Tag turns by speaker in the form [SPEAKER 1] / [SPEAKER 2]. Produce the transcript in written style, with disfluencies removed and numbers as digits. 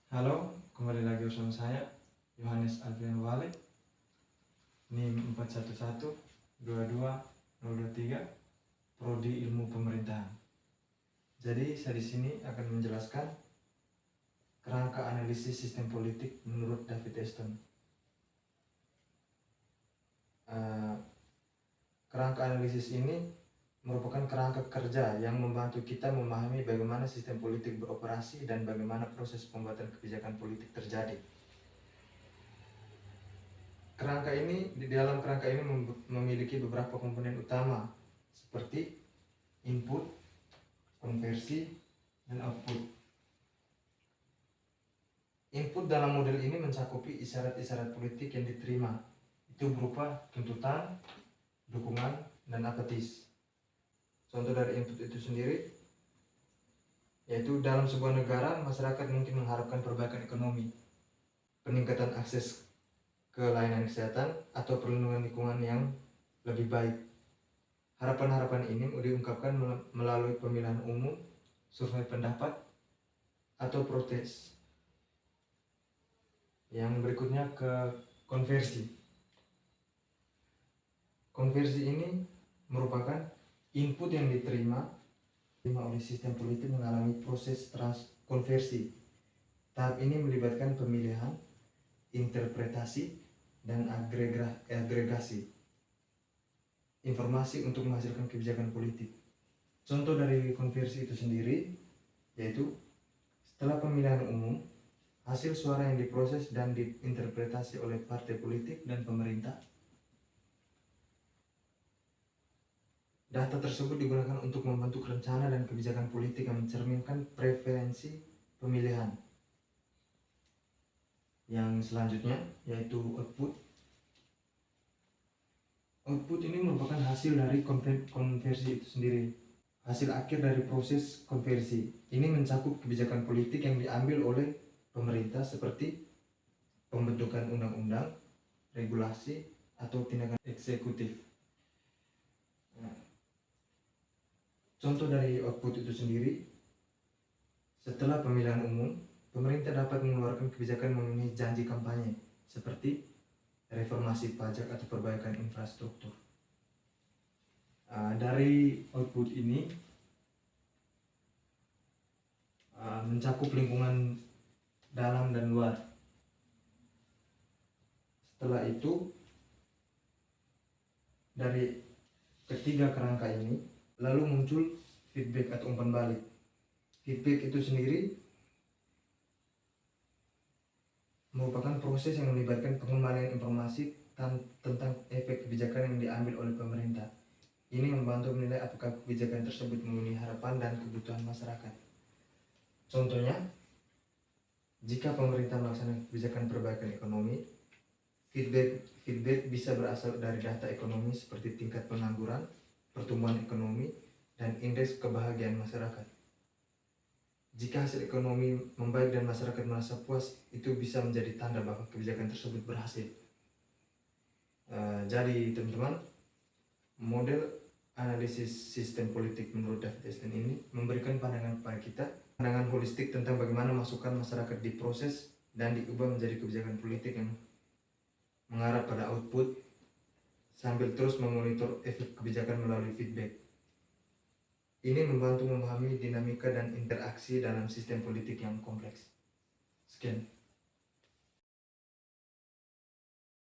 [SPEAKER 1] Halo, kembali lagi bersama saya, Yohanes Alfian Wale, NIM 411-22023, Prodi Ilmu Pemerintahan. Jadi, saya di sini akan menjelaskan kerangka analisis sistem politik menurut David Easton. Kerangka analisis ini merupakan kerangka kerja yang membantu kita memahami bagaimana sistem politik beroperasi dan bagaimana proses pembuatan kebijakan politik terjadi. Di dalam kerangka ini memiliki beberapa komponen utama seperti input, konversi, dan output. Input dalam model ini mencakupi isyarat-isyarat politik yang diterima. Itu berupa tuntutan, dukungan, dan apatis. Contoh dari input itu sendiri yaitu dalam sebuah negara, masyarakat mungkin mengharapkan perbaikan ekonomi, peningkatan akses ke layanan kesehatan, atau perlindungan lingkungan yang lebih baik. Harapan-harapan ini diungkapkan melalui pemilihan umum, survei pendapat, atau protes. Yang berikutnya ke konversi. Konversi ini merupakan input yang diterima oleh sistem politik mengalami proses konversi. Tahap ini melibatkan pemilihan, interpretasi, dan agregasi informasi untuk menghasilkan kebijakan politik. Contoh dari konversi itu sendiri yaitu setelah pemilihan umum, hasil suara yang diproses dan diinterpretasi oleh partai politik dan pemerintah. Data tersebut digunakan untuk membentuk rencana dan kebijakan politik yang mencerminkan preferensi pemilihan. Yang selanjutnya yaitu output. Output ini merupakan hasil dari konversi itu sendiri. Hasil akhir dari proses konversi ini mencakup kebijakan politik yang diambil oleh pemerintah seperti pembentukan undang-undang, regulasi, atau tindakan eksekutif. Contoh dari output itu sendiri, setelah pemilihan umum, pemerintah dapat mengeluarkan kebijakan memenuhi janji kampanye seperti reformasi pajak atau perbaikan infrastruktur. Dari output ini mencakup lingkungan dalam dan luar. Setelah itu, dari ketiga kerangka ini lalu muncul feedback atau umpan balik. Feedback itu sendiri merupakan proses yang melibatkan pengembalian informasi tentang efek kebijakan yang diambil oleh pemerintah. Ini membantu menilai apakah kebijakan tersebut memenuhi harapan dan kebutuhan masyarakat. Contohnya, jika pemerintah melaksanakan kebijakan perbaikan ekonomi, feedback bisa berasal dari data ekonomi seperti tingkat pengangguran, pertumbuhan ekonomi, dan indeks kebahagiaan masyarakat. Jika hasil ekonomi membaik dan masyarakat merasa puas, itu bisa menjadi tanda bahwa kebijakan tersebut berhasil. Jadi teman-teman, model analisis sistem politik menurut David Easton ini memberikan pandangan kepada kita, pandangan holistik tentang bagaimana masukan masyarakat diproses dan diubah menjadi kebijakan politik yang mengarah pada output, sambil terus memonitor efek kebijakan melalui feedback. Ini membantu memahami dinamika dan interaksi dalam sistem politik yang kompleks. Sekian.